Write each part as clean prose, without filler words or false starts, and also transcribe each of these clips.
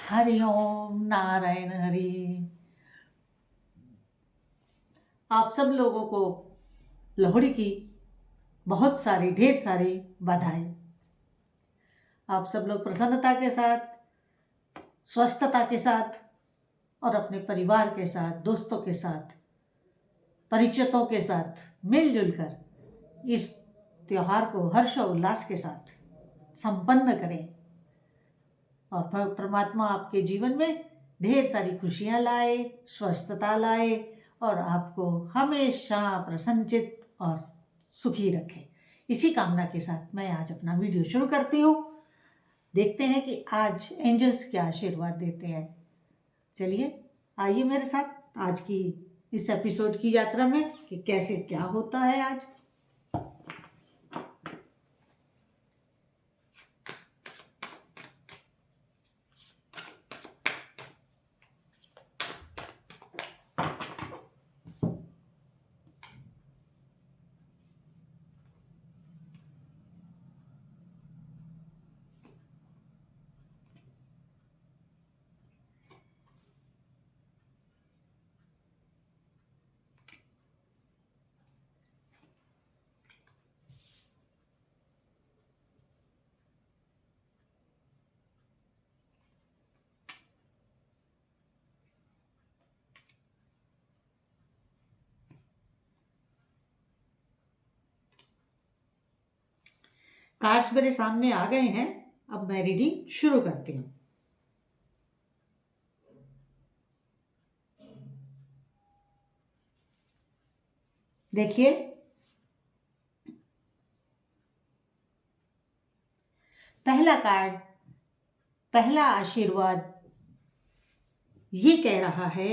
हरि ओम नारायण हरि। आप सब लोगों को लोहड़ी की बहुत सारी ढेर सारी बधाई। आप सब लोग प्रसन्नता के साथ, स्वस्थता के साथ और अपने परिवार के साथ, दोस्तों के साथ, परिचितों के साथ मिलजुल कर इस त्योहार को हर्ष और उल्लास के साथ संपन्न करें और परमात्मा आपके जीवन में ढेर सारी खुशियां लाए, स्वस्थता लाए और आपको हमेशा प्रसन्नचित और सुखी रखे। इसी कामना के साथ मैं आज अपना वीडियो शुरू करती हूँ। देखते हैं कि आज एंजल्स क्या आशीर्वाद देते हैं। चलिए आइए मेरे साथ आज की इस एपिसोड की यात्रा में कि कैसे क्या होता है आज। कार्ड्स मेरे सामने आ गए हैं। अब मैं रीडिंग शुरू करती हूँ। देखिए, पहला कार्ड, पहला आशीर्वाद ये कह रहा है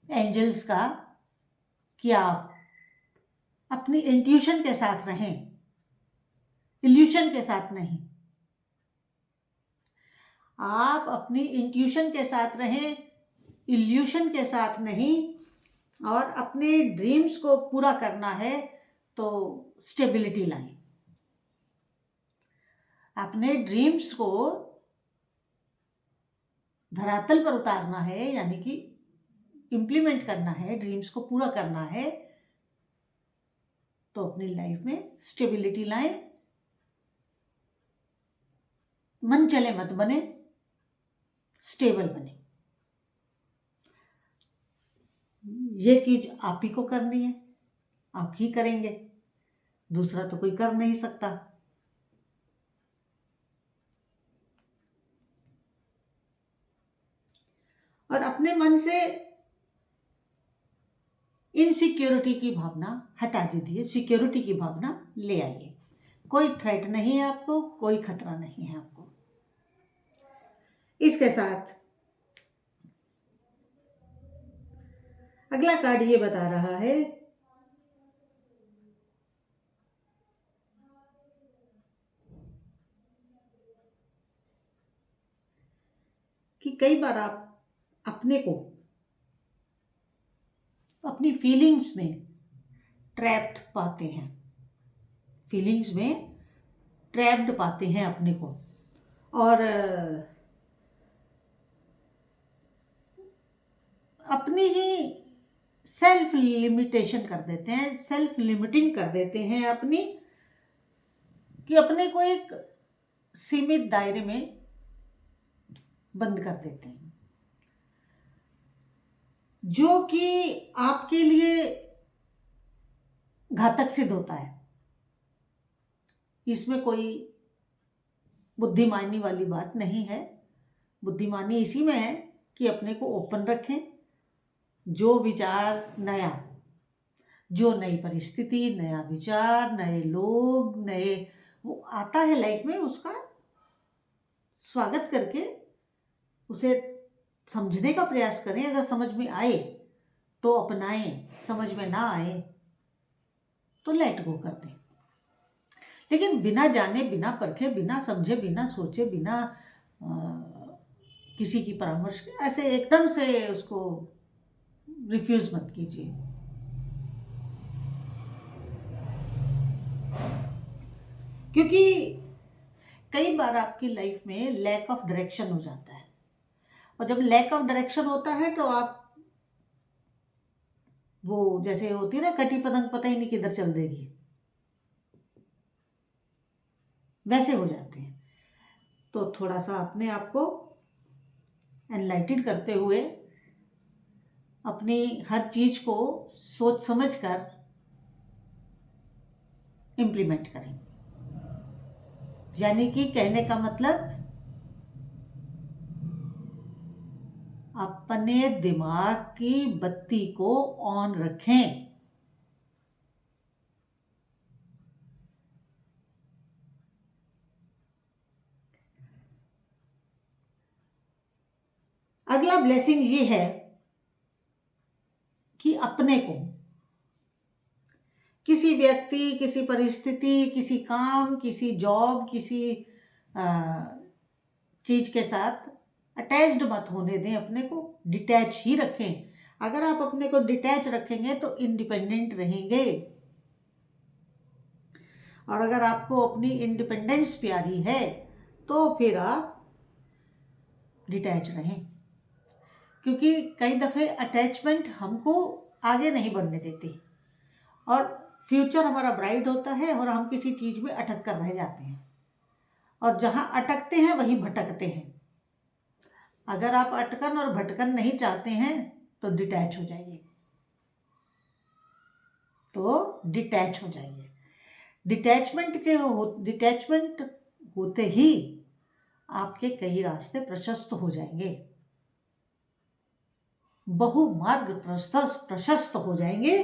एंजल्स का कि आप अपनी इंट्यूशन के साथ रहें, इल्यूशन के साथ नहीं। आप अपनी इंट्यूशन के साथ रहें, इल्यूशन के साथ नहीं। और अपने ड्रीम्स को पूरा करना है तो स्टेबिलिटी लाएं। अपने ड्रीम्स को धरातल पर उतारना है, यानी कि इम्प्लीमेंट करना है, ड्रीम्स को पूरा करना है तो अपनी लाइफ में स्टेबिलिटी लाएं। मन चले मत बने, स्टेबल बने। ये चीज आप ही को करनी है, आप ही करेंगे, दूसरा तो कोई कर नहीं सकता। और अपने मन से इनसिक्योरिटी की भावना हटा दीजिए, सिक्योरिटी की भावना ले आइए। कोई थ्रेट नहीं है आपको, कोई खतरा नहीं है आपको। इसके साथ अगला कार्ड ये बता रहा है कि कई बार आप अपने को अपनी फीलिंग्स में ट्रैप्ड पाते हैं, फीलिंग्स में ट्रैप्ड पाते हैं अपने को, और अपनी ही सेल्फ लिमिटेशन कर देते हैं, सेल्फ लिमिटिंग कर देते हैं अपनी, कि अपने को एक सीमित दायरे में बंद कर देते हैं, जो कि आपके लिए घातक सिद्ध होता है। इसमें कोई बुद्धिमानी वाली बात नहीं है। बुद्धिमानी इसी में है कि अपने को ओपन रखें। जो विचार नया, जो नई परिस्थिति, नया विचार, नए लोग, नए वो आता है लाइफ में, उसका स्वागत करके उसे समझने का प्रयास करें। अगर समझ में आए तो अपनाएं, समझ में ना आए तो लेट गो कर दें। लेकिन बिना जाने, बिना परखे, बिना समझे, बिना सोचे, बिना किसी की परामर्श के ऐसे एकदम से उसको रिफ्यूज मत कीजिए। क्योंकि कई बार आपकी लाइफ में लैक ऑफ डायरेक्शन हो जाता है। और जब लैक ऑफ डायरेक्शन होता है तो आप वो जैसे होती है ना कटी पतंग, पता ही नहीं किधर चल देगी, वैसे हो जाते हैं। तो थोड़ा सा अपने आप को एनलाइटेड करते हुए अपनी हर चीज को सोच समझ कर इम्प्लीमेंट करें। यानी कि कहने का मतलब अपने दिमाग की बत्ती को ऑन रखें। अगला ब्लेसिंग ये है कि अपने को किसी व्यक्ति, किसी परिस्थिति, किसी काम, किसी जॉब, किसी चीज के साथ अटैच्ड मत होने दें। अपने को डिटैच ही रखें। अगर आप अपने को डिटैच रखेंगे तो इंडिपेंडेंट रहेंगे, और अगर आपको अपनी इंडिपेंडेंस प्यारी है तो फिर आप डिटैच रहें, क्योंकि कई दफ़े अटैचमेंट हमको आगे नहीं बढ़ने देती और फ्यूचर हमारा ब्राइट होता है और हम किसी चीज़ में अटक कर रह जाते हैं, और जहाँ अटकते हैं वहीं भटकते हैं। अगर आप अटकन और भटकन नहीं चाहते हैं तो डिटैच हो जाइए, डिटैच हो जाइए। डिटैचमेंट होते ही आपके कई रास्ते प्रशस्त हो जाएंगे, बहुमार्ग प्रशस्त हो जाएंगे,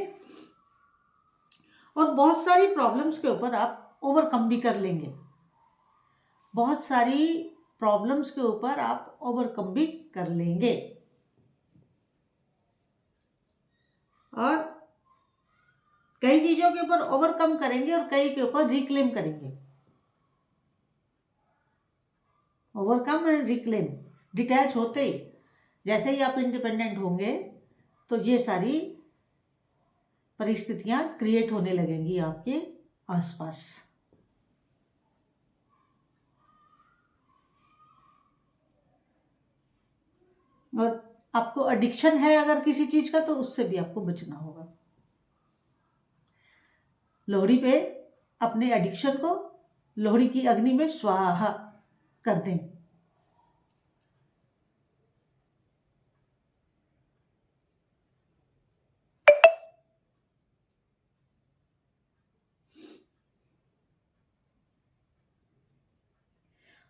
और बहुत सारी प्रॉब्लम्स के ऊपर आप ओवरकम भी कर लेंगे। बहुत सारी प्रॉब्लम्स के ऊपर आप ओवरकम भी कर लेंगे, और कई चीजों के ऊपर ओवरकम करेंगे और कई के ऊपर रिक्लेम करेंगे। ओवरकम एंड रिक्लेम, डिटैच होते ही जैसे ही आप इंडिपेंडेंट होंगे तो ये सारी परिस्थितियां क्रिएट होने लगेंगी आपके आसपास। और आपको एडिक्शन है अगर किसी चीज का, तो उससे भी आपको बचना होगा। लोहड़ी पे अपने एडिक्शन को लोहड़ी की अग्नि में स्वाहा कर दें।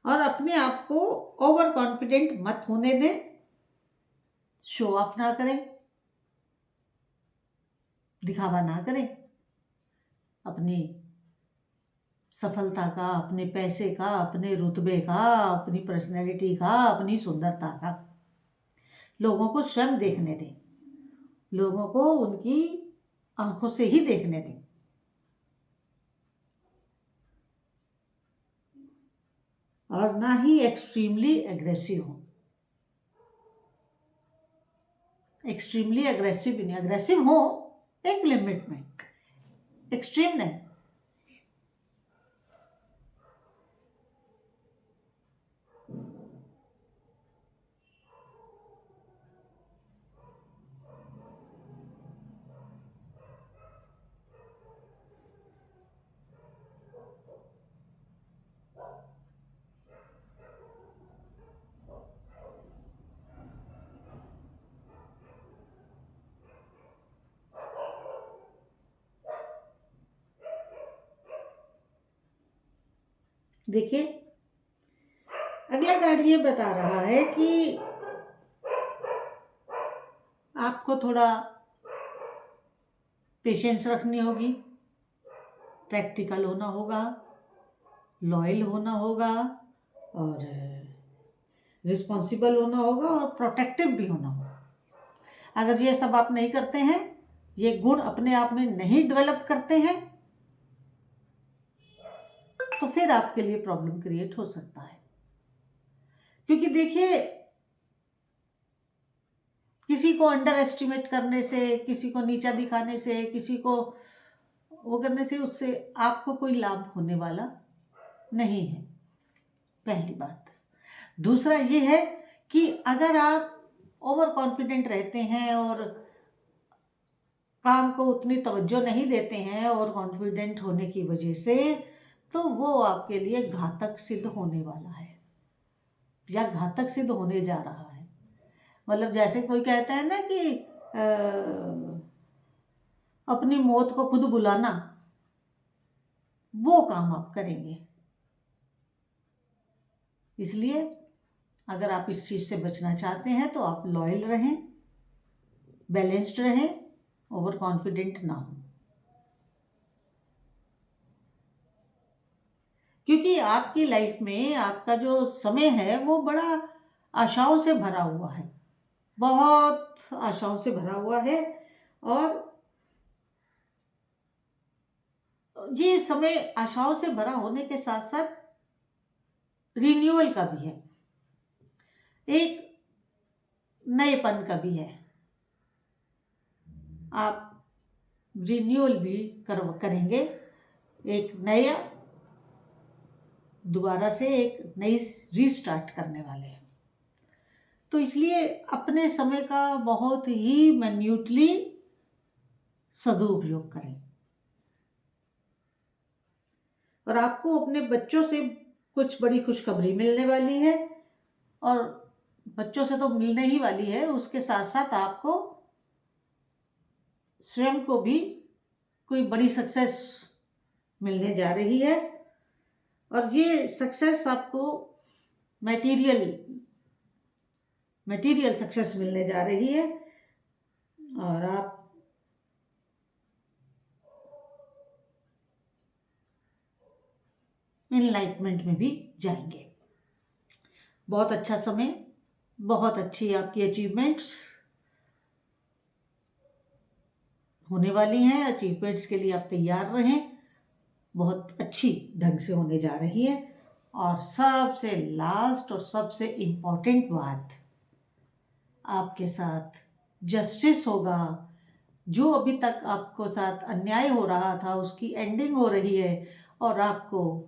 और अपने आप को ओवर कॉन्फिडेंट मत होने दें, शो ऑफ ना करें, दिखावा ना करें अपनी सफलता का, अपने पैसे का, अपने रुतबे का, अपनी पर्सनैलिटी का, अपनी सुंदरता का। लोगों को स्वयं देखने दें, लोगों को उनकी आंखों से ही देखने दें। और ना ही एक्सट्रीमली एग्रेसिव हो। एक्सट्रीमली एग्रेसिव भी नहीं, एग्रेसिव हो एक लिमिट में, एक्सट्रीम नहीं। देखिए, अगला कार्ड ये बता रहा है कि आपको थोड़ा पेशेंस रखनी होगी, प्रैक्टिकल होना होगा, लॉयल होना होगा, और रिस्पॉन्सिबल होना होगा, और प्रोटेक्टिव भी होना होगा। अगर ये सब आप नहीं करते हैं, ये गुण अपने आप में नहीं डेवलप करते हैं, तो फिर आपके लिए प्रॉब्लम क्रिएट हो सकता है। क्योंकि देखिए, किसी को अंडर एस्टिमेट करने से, किसी को नीचा दिखाने से, किसी को वो करने से, उससे आपको कोई लाभ होने वाला नहीं है, पहली बात। दूसरा ये है कि अगर आप ओवर कॉन्फिडेंट रहते हैं और काम को उतनी तवज्जो नहीं देते हैं ओवर कॉन्फिडेंट होने की वजह से, तो वो आपके लिए घातक सिद्ध होने वाला है या घातक सिद्ध होने जा रहा है। मतलब जैसे कोई कहता है ना कि अपनी मौत को खुद बुलाना, वो काम आप करेंगे। इसलिए अगर आप इस चीज़ से बचना चाहते हैं तो आप लॉयल रहें, बैलेंस्ड रहें, ओवर कॉन्फिडेंट ना हो। क्योंकि आपकी लाइफ में आपका जो समय है वो बड़ा आशाओं से भरा हुआ है, बहुत आशाओं से भरा हुआ है। और ये समय आशाओं से भरा होने के साथ साथ रिन्यूअल का भी है, एक नएपन का भी है। आप रिन्यूअल भी करेंगे, एक नया दोबारा से एक नई रीस्टार्ट करने वाले हैं। तो इसलिए अपने समय का बहुत ही मैन्यूटली सदुपयोग करें। और आपको अपने बच्चों से कुछ बड़ी खुशखबरी मिलने वाली है, और बच्चों से तो मिलने ही वाली है, उसके साथ साथ आपको स्वयं को भी कोई बड़ी सक्सेस मिलने जा रही है। और ये सक्सेस आपको मटेरियल सक्सेस मिलने जा रही है, और आप एनलाइटमेंट में भी जाएंगे। बहुत अच्छा समय, बहुत अच्छी आपकी अचीवमेंट्स होने वाली हैं। अचीवमेंट्स के लिए आप तैयार रहें, बहुत अच्छी ढंग से होने जा रही है। और सबसे लास्ट और सबसे इम्पोर्टेंट बात, आपके साथ जस्टिस होगा। जो अभी तक आपको साथ अन्याय हो रहा था उसकी एंडिंग हो रही है, और आपको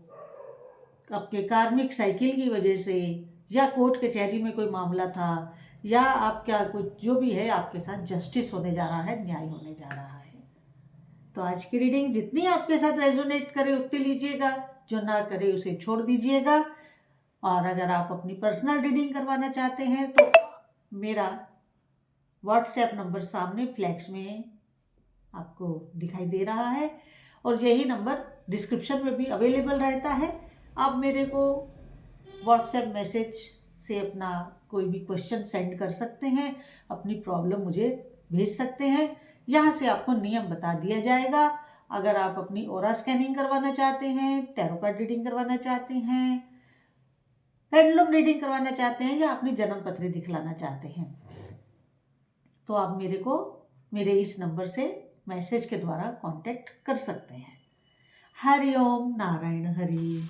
आपके कार्मिक साइकिल की वजह से या कोर्ट कचहरी में कोई मामला था या आपका कुछ जो भी है, आपके साथ जस्टिस होने जा रहा है, न्याय होने जा रहा है। तो आज की रीडिंग जितनी आपके साथ रेजोनेट करे उतनी लीजिएगा, जो ना करे उसे छोड़ दीजिएगा। और अगर आप अपनी पर्सनल रीडिंग करवाना चाहते हैं तो मेरा व्हाट्सएप नंबर सामने फ्लैक्स में आपको दिखाई दे रहा है, और यही नंबर डिस्क्रिप्शन में भी अवेलेबल रहता है। आप मेरे को व्हाट्सएप मैसेज से अपना कोई भी क्वेश्चन सेंड कर सकते हैं, अपनी प्रॉब्लम मुझे भेज सकते हैं। यहाँ से आपको नियम बता दिया जाएगा। अगर आप अपनी ऑरा स्कैनिंग करवाना चाहते हैं, टैरो कार्ड रीडिंग करवाना चाहते हैं, पेंडुलम रीडिंग करवाना चाहते हैं, या अपनी जन्म पत्री दिखलाना चाहते हैं, तो आप मेरे इस नंबर से मैसेज के द्वारा कांटेक्ट कर सकते हैं। हरि ओम नारायण हरि।